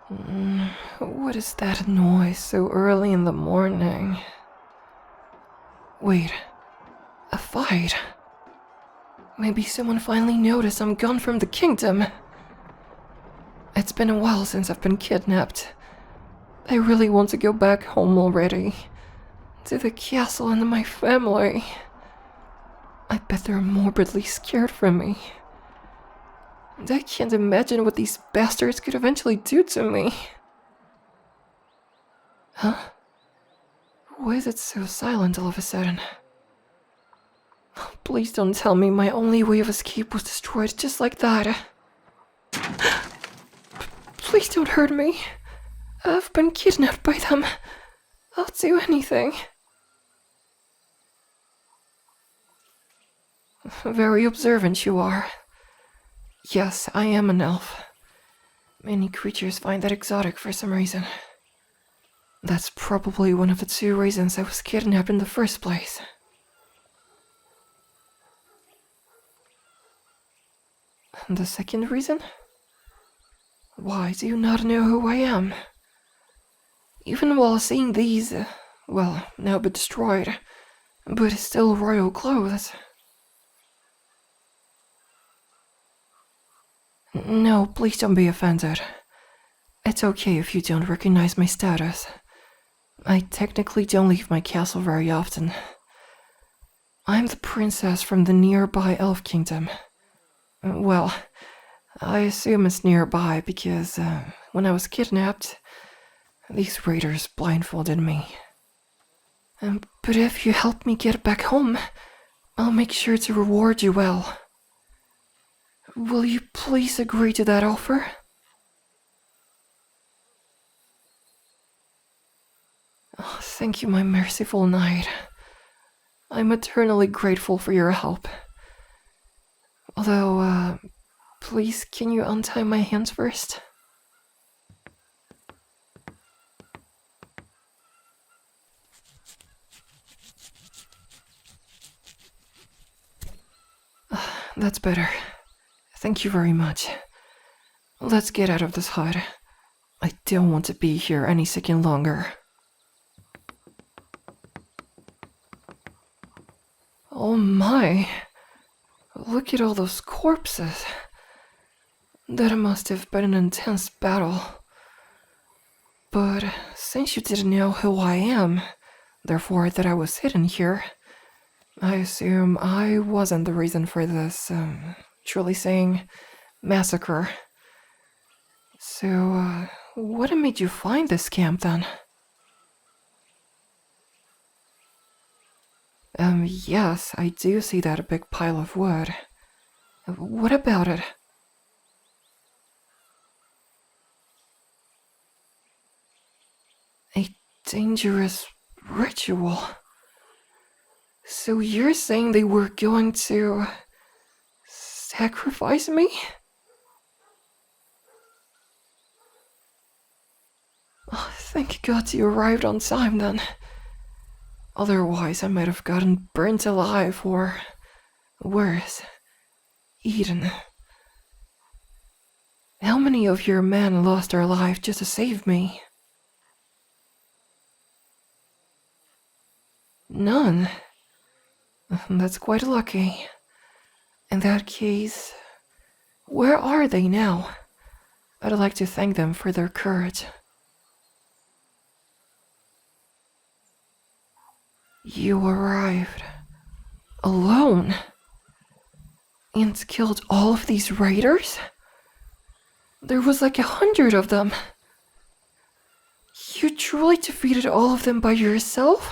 What is that noise so early in the morning? Wait, a fight? Maybe someone finally noticed I'm gone from the kingdom. It's been a while since I've been kidnapped. I really want to go back home already. To the castle and my family. I bet they're morbidly scared for me. And I can't imagine what these bastards could eventually do to me. Huh? Why is it so silent all of a sudden? Please don't tell me my only way of escape was destroyed just like that. Please don't hurt me. I've been kidnapped by them. I'll do anything. Very observant you are. Yes, I am an elf. Many creatures find that exotic for some reason. That's probably one of the 2 reasons I was kidnapped in the first place. And the second reason? Why do you not know who I am? Even while seeing these, well, now but destroyed, but still royal clothes. No, please don't be offended. It's okay if you don't recognize my status. I technically don't leave my castle very often. I'm the princess from the nearby elf kingdom. Well, I assume it's nearby because when I was kidnapped, these raiders blindfolded me. But if you help me get back home, I'll make sure to reward you well. Will you please agree to that offer? Oh, thank you, my merciful knight. I'm eternally grateful for your help. Although, please, can you untie my hands first? That's better. Thank you very much. Let's get out of this hut. I don't want to be here any second longer. Oh my. Look at all those corpses. That must have been an intense battle. But since you didn't know who I am, therefore that I was hidden here, I assume I wasn't the reason for this, truly saying, massacre. So, what made you find this camp then? Yes, I do see that big pile of wood. What about it? A dangerous ritual. So you're saying they were going to sacrifice me? Oh, thank God you arrived on time then. Otherwise, I might have gotten burnt alive or, worse, eaten. How many of your men lost their life just to save me? None. That's quite lucky. In that case, where are they now? I'd like to thank them for their courage. You arrived alone and killed all of these raiders? There was like 100 of them. You truly defeated all of them by yourself?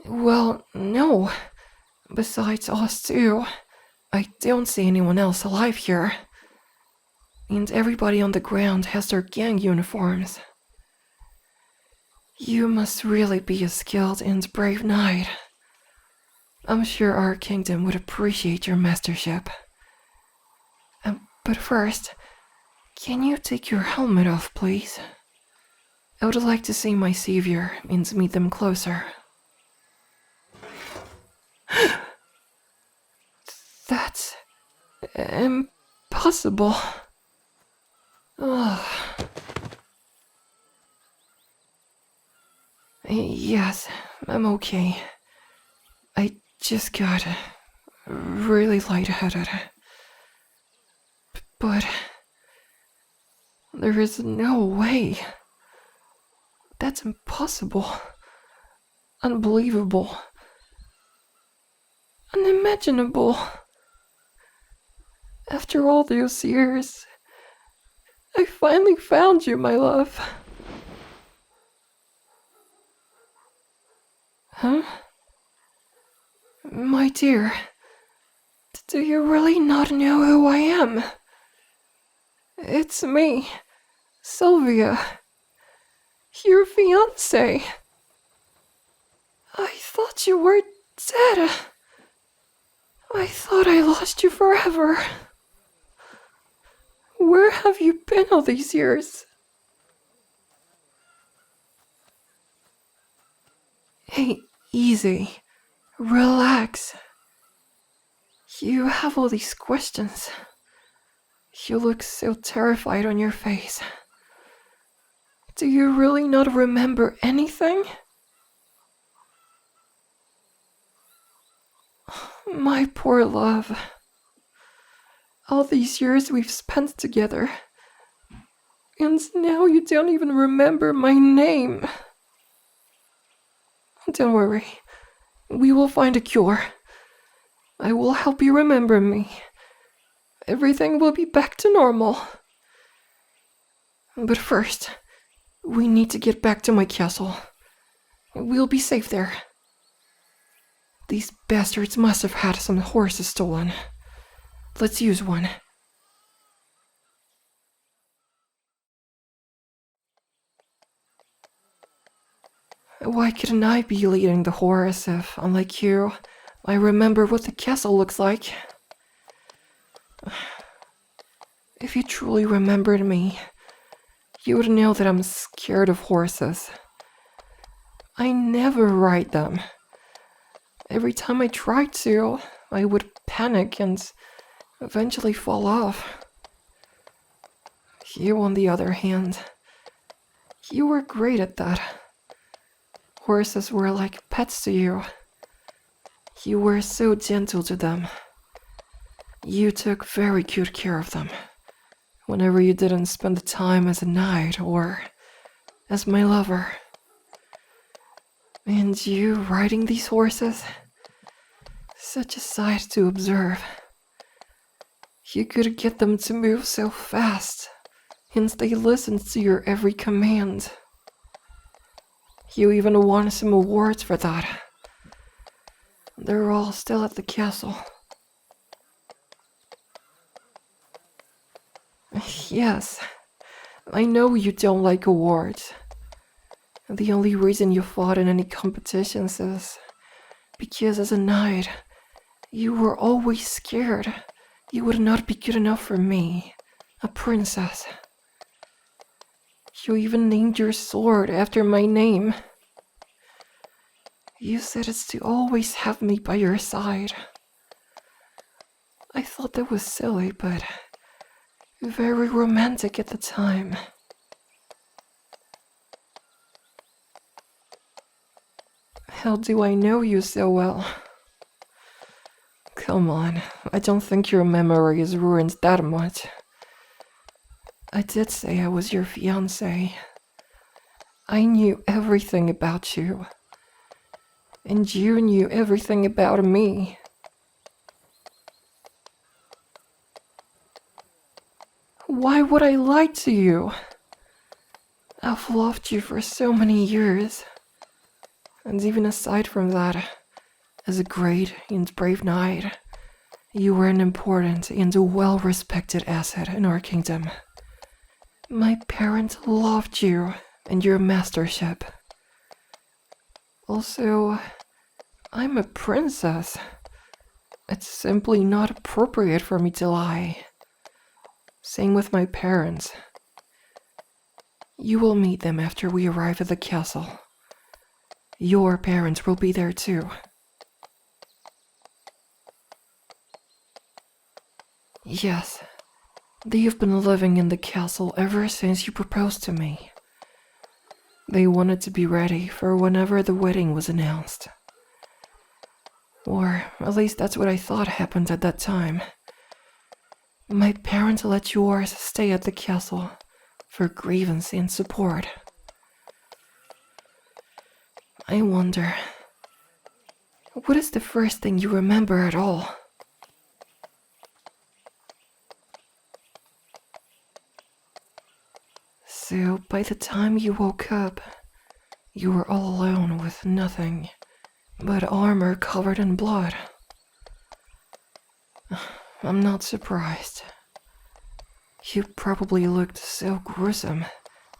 Well, no. Besides us two, I don't see anyone else alive here. And everybody on the ground has their gang uniforms. You must really be a skilled and brave knight. I'm sure our kingdom would appreciate your mastership. But first, can you take your helmet off, please? I would like to see my savior and meet them closer. That's impossible. Ugh. Yes, I'm okay. I just got really lightheaded. But there is no way. That's impossible. Unbelievable. Unimaginable. After all those years, I finally found you, my love. Huh? My dear, do you really not know who I am? It's me, Sylvia, your fiancée. I thought you were dead. I thought I lost you forever. Where have you been all these years? Hey, easy. Relax. You have all these questions. You look so terrified on your face. Do you really not remember anything? My poor love. All these years we've spent together. And now you don't even remember my name. Don't worry. We will find a cure. I will help you remember me. Everything will be back to normal. But first, we need to get back to my castle. We'll be safe there. These bastards must have had some horses stolen. Let's use one. Why couldn't I be leading the horse if, unlike you, I remember what the castle looks like? If you truly remembered me, you would know that I'm scared of horses. I never ride them. Every time I tried to, I would panic and eventually fall off. You, on the other hand, you were great at that. Horses were like pets to you. You were so gentle to them. You took very good care of them. Whenever you didn't spend the time as a knight or as my lover. And you riding these horses? Such a sight to observe. You could get them to move so fast, and they listened to your every command. You even won some awards for that. They're all still at the castle. Yes, I know you don't like awards. The only reason you fought in any competitions is because as a knight, you were always scared you would not be good enough for me, a princess. You even named your sword after my name. You said it's to always have me by your side. I thought that was silly, but very romantic at the time. How do I know you so well? Come on, I don't think your memory is ruined that much. I did say I was your fiancé. I knew everything about you. And you knew everything about me. Why would I lie to you? I've loved you for so many years. And even aside from that, as a great and brave knight, you were an important and a well-respected asset in our kingdom. My parents loved you and your mastership. Also, I'm a princess. It's simply not appropriate for me to lie. Same with my parents. You will meet them after we arrive at the castle. Your parents will be there too. Yes, They've been living in the castle ever since you proposed to me. They wanted to be ready for whenever the wedding was announced. Or at least that's what I thought happened at that time. My parents let yours stay at the castle for grievance and support. I wonder, what is the first thing you remember at all? So by the time you woke up, you were all alone with nothing but armor covered in blood. I'm not surprised. You probably looked so gruesome,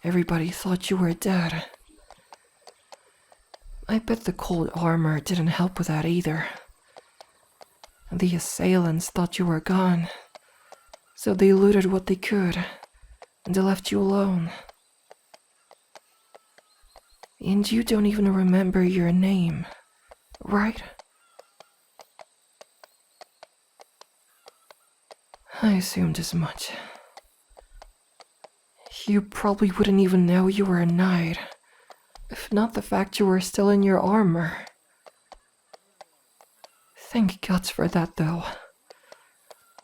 everybody thought you were dead. I bet the cold armor didn't help with that either. The assailants thought you were gone, so they looted what they could, and they left you alone. And you don't even remember your name, right? I assumed as much. You probably wouldn't even know you were a knight, if not the fact you were still in your armor. Thank gods for that, though.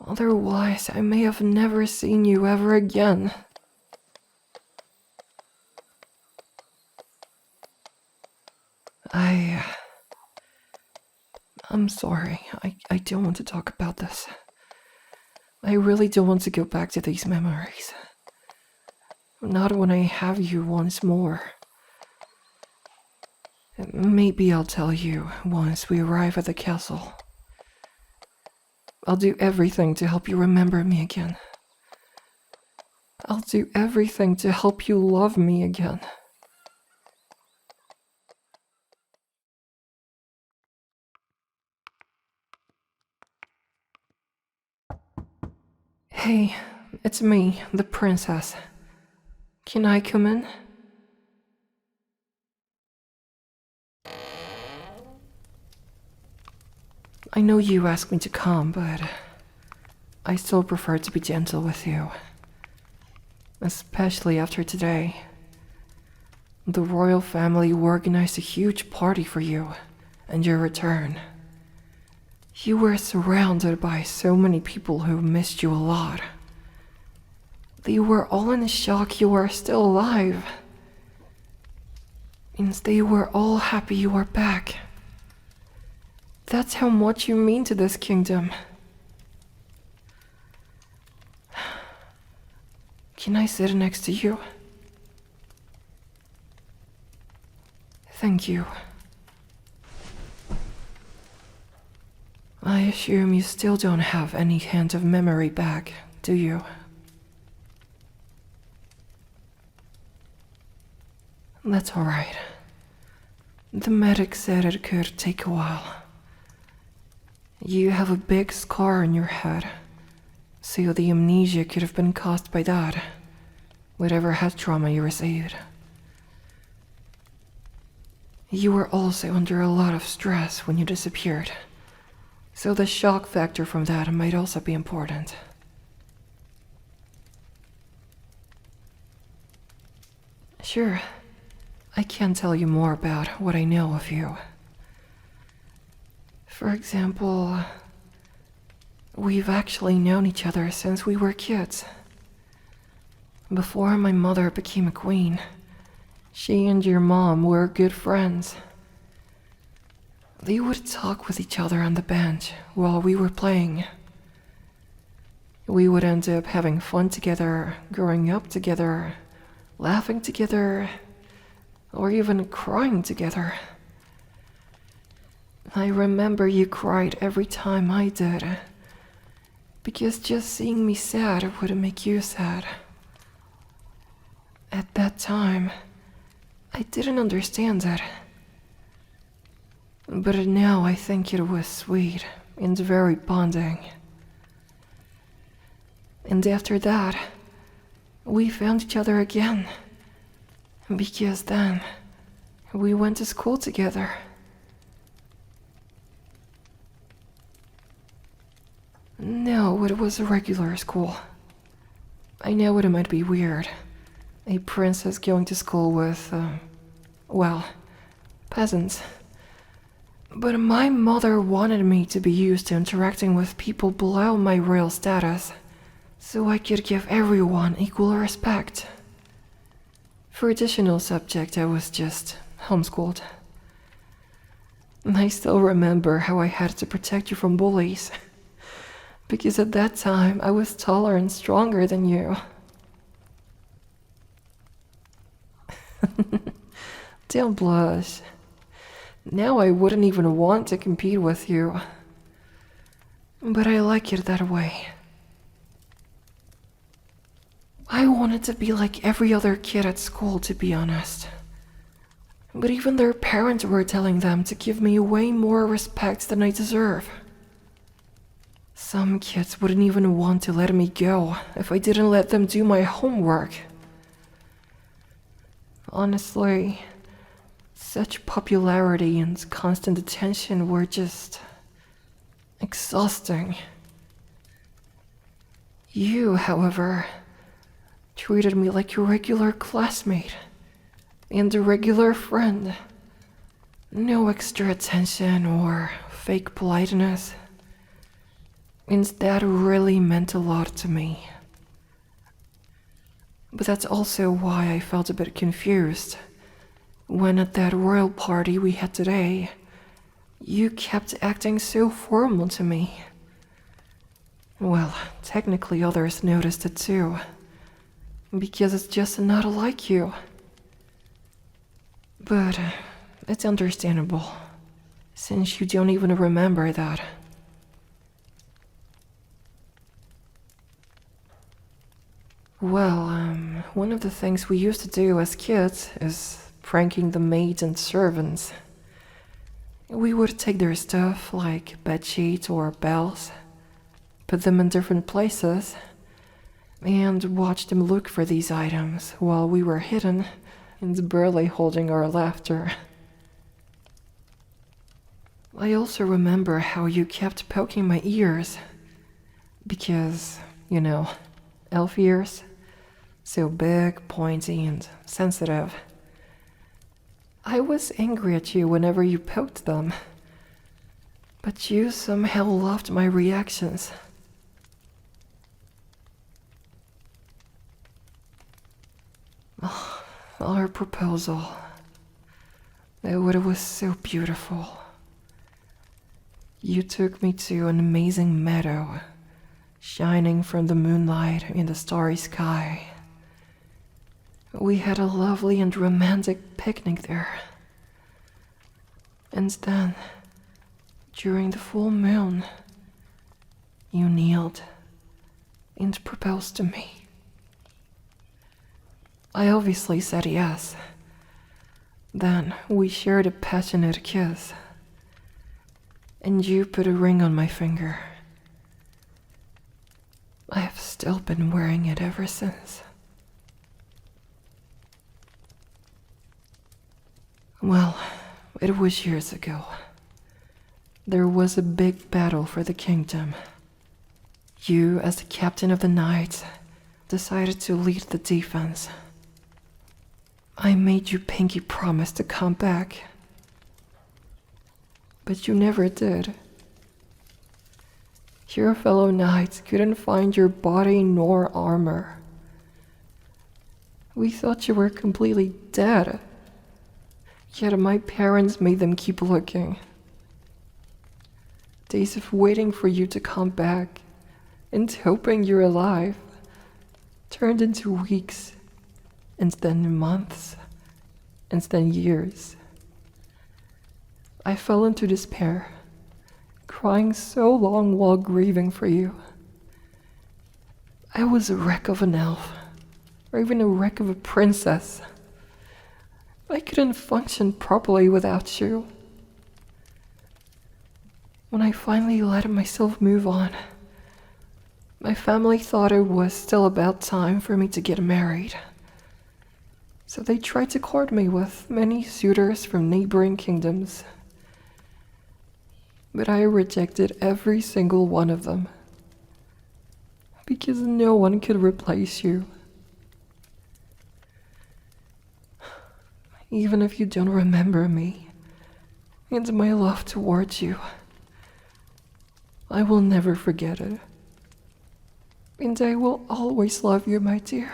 Otherwise, I may have never seen you ever again. I'm sorry. I don't want to talk about this. I really don't want to go back to these memories. Not when I have you once more. Maybe I'll tell you once we arrive at the castle. I'll do everything to help you remember me again. I'll do everything to help you love me again. Hey, it's me, the princess. Can I come in? I know you asked me to come, but I still prefer to be gentle with you. Especially after today. The royal family organized a huge party for you and your return. You were surrounded by so many people who missed you a lot. They were all in shock you were still alive. And they were all happy you were back. That's how much you mean to this kingdom. Can I sit next to you? Thank you. I assume you still don't have any hint of memory back, do you? That's alright. The medic said it could take a while. You have a big scar on your head, so the amnesia could have been caused by that, whatever head trauma you received. You were also under a lot of stress when you disappeared, so the shock factor from that might also be important. Sure, I can tell you more about what I know of you. For example, we've actually known each other since we were kids. Before my mother became a queen, she and your mom were good friends. They would talk with each other on the bench while we were playing. We would end up having fun together, growing up together, laughing together, or even crying together. I remember you cried every time I did, because just seeing me sad would make you sad. At that time, I didn't understand it. But now I think it was sweet and very bonding. And after that, we found each other again, because then we went to school together. No, it was a regular school. I know it might be weird. A princess going to school with, peasants. But my mother wanted me to be used to interacting with people below my royal status, so I could give everyone equal respect. For additional subject, I was just homeschooled. I still remember how I had to protect you from bullies, because at that time I was taller and stronger than you. Don't blush. Now I wouldn't even want to compete with you. But I like it that way. I wanted to be like every other kid at school, to be honest. But even their parents were telling them to give me way more respect than I deserve. Some kids wouldn't even want to let me go if I didn't let them do my homework. Honestly, such popularity and constant attention were just exhausting. You, however, treated me like a regular classmate and a regular friend. No extra attention or fake politeness. And that really meant a lot to me. But that's also why I felt a bit confused when at that royal party we had today, you kept acting so formal to me. Well, technically others noticed it too, because it's just not like you. But it's understandable, since you don't even remember that. Well, one of the things we used to do as kids is pranking the maids and servants. We would take their stuff, like bedsheets or bells, put them in different places, and watch them look for these items while we were hidden and barely holding our laughter. I also remember how you kept poking my ears, because, elf ears, so big, pointy, and sensitive. I was angry at you whenever you poked them, but you somehow loved my reactions. Oh, our proposal. It was so beautiful. You took me to an amazing meadow, shining from the moonlight in the starry sky. We had a lovely and romantic picnic there. And then, during the full moon, you kneeled and proposed to me. I obviously said yes. Then we shared a passionate kiss, and you put a ring on my finger. I have still been wearing it ever since. Well, it was years ago. There was a big battle for the kingdom. You, as the captain of the knights, decided to lead the defense. I made you pinky promise to come back. But you never did. Your fellow knights couldn't find your body nor armor. We thought you were completely dead. Yet my parents made them keep looking. Days of waiting for you to come back and hoping you're alive turned into weeks, and then months, and then years. I fell into despair, crying so long while grieving for you. I was a wreck of an elf, or even a wreck of a princess. I couldn't function properly without you. When I finally let myself move on, my family thought it was still about time for me to get married. So they tried to court me with many suitors from neighboring kingdoms. But I rejected every single one of them, because no one could replace you. Even if you don't remember me and my love towards you, I will never forget it. And I will always love you, my dear.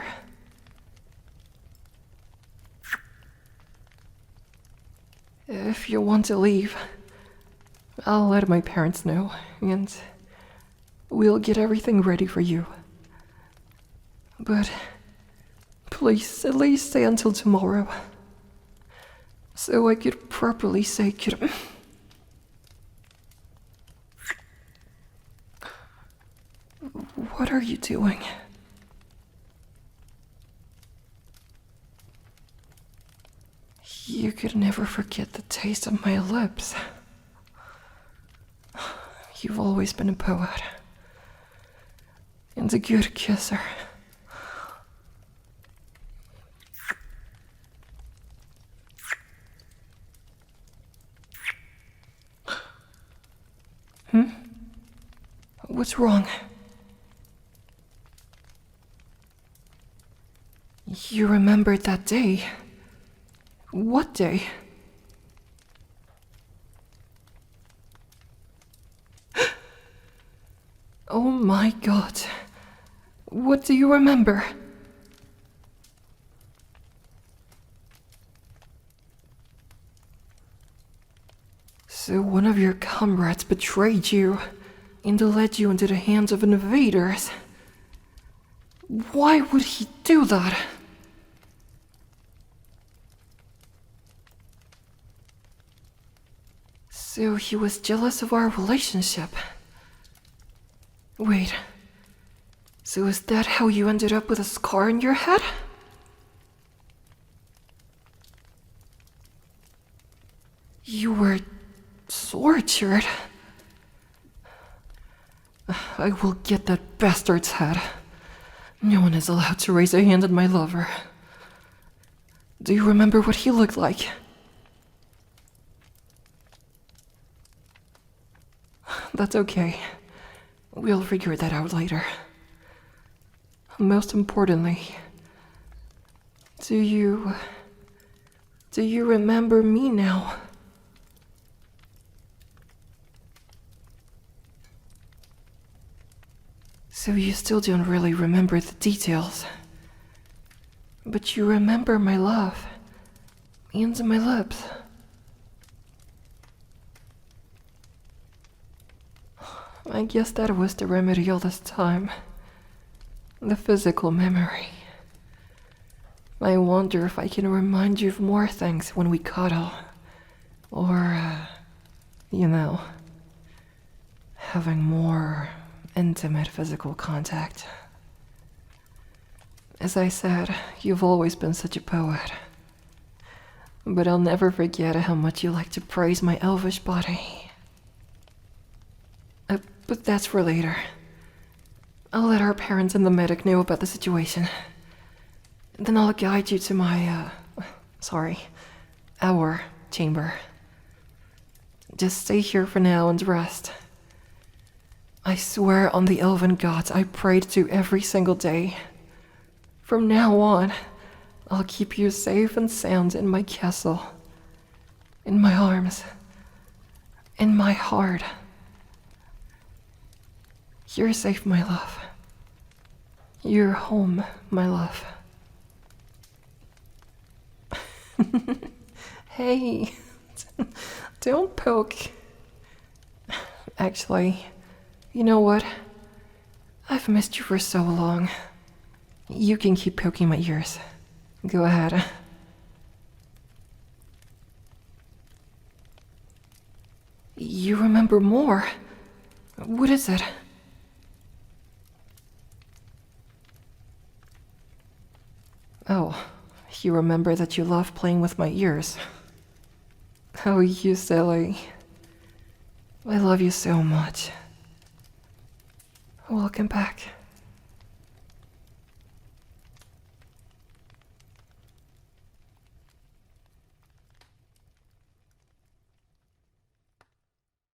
If you want to leave, I'll let my parents know, and we'll get everything ready for you. But please, at least stay until tomorrow, so I could properly say good. What are you doing? You could never forget the taste of my lips. You've always been a poet. And a good kisser. What's wrong? You remembered that day. What day? Oh my God. What do you remember? So one of your comrades betrayed you and led you into the hands of invaders. Why would he do that? So he was jealous of our relationship. Wait, so is that how you ended up with a scar on your head? You were tortured. I will get that bastard's head. No one is allowed to raise a hand on my lover. Do you remember what he looked like? That's okay. We'll figure that out later. Most importantly, do you remember me now? So you still don't really remember the details. But you remember my love and my lips. I guess that was the remedy all this time. The physical memory. I wonder if I can remind you of more things when we cuddle. Or, having more intimate physical contact. As I said, you've always been such a poet. But I'll never forget how much you like to praise my elvish body. But that's for later. I'll let our parents and the medic know about the situation. Then I'll guide you to our chamber. Just stay here for now and rest. I swear on the elven gods I prayed to every single day. From now on, I'll keep you safe and sound in my castle. In my arms. In my heart. You're safe, my love. You're home, my love. Hey, don't poke. Actually, you know what? I've missed you for so long. You can keep poking my ears. Go ahead. You remember more. What is it? Oh, you remember that you love playing with my ears. Oh, you silly. I love you so much. Welcome back.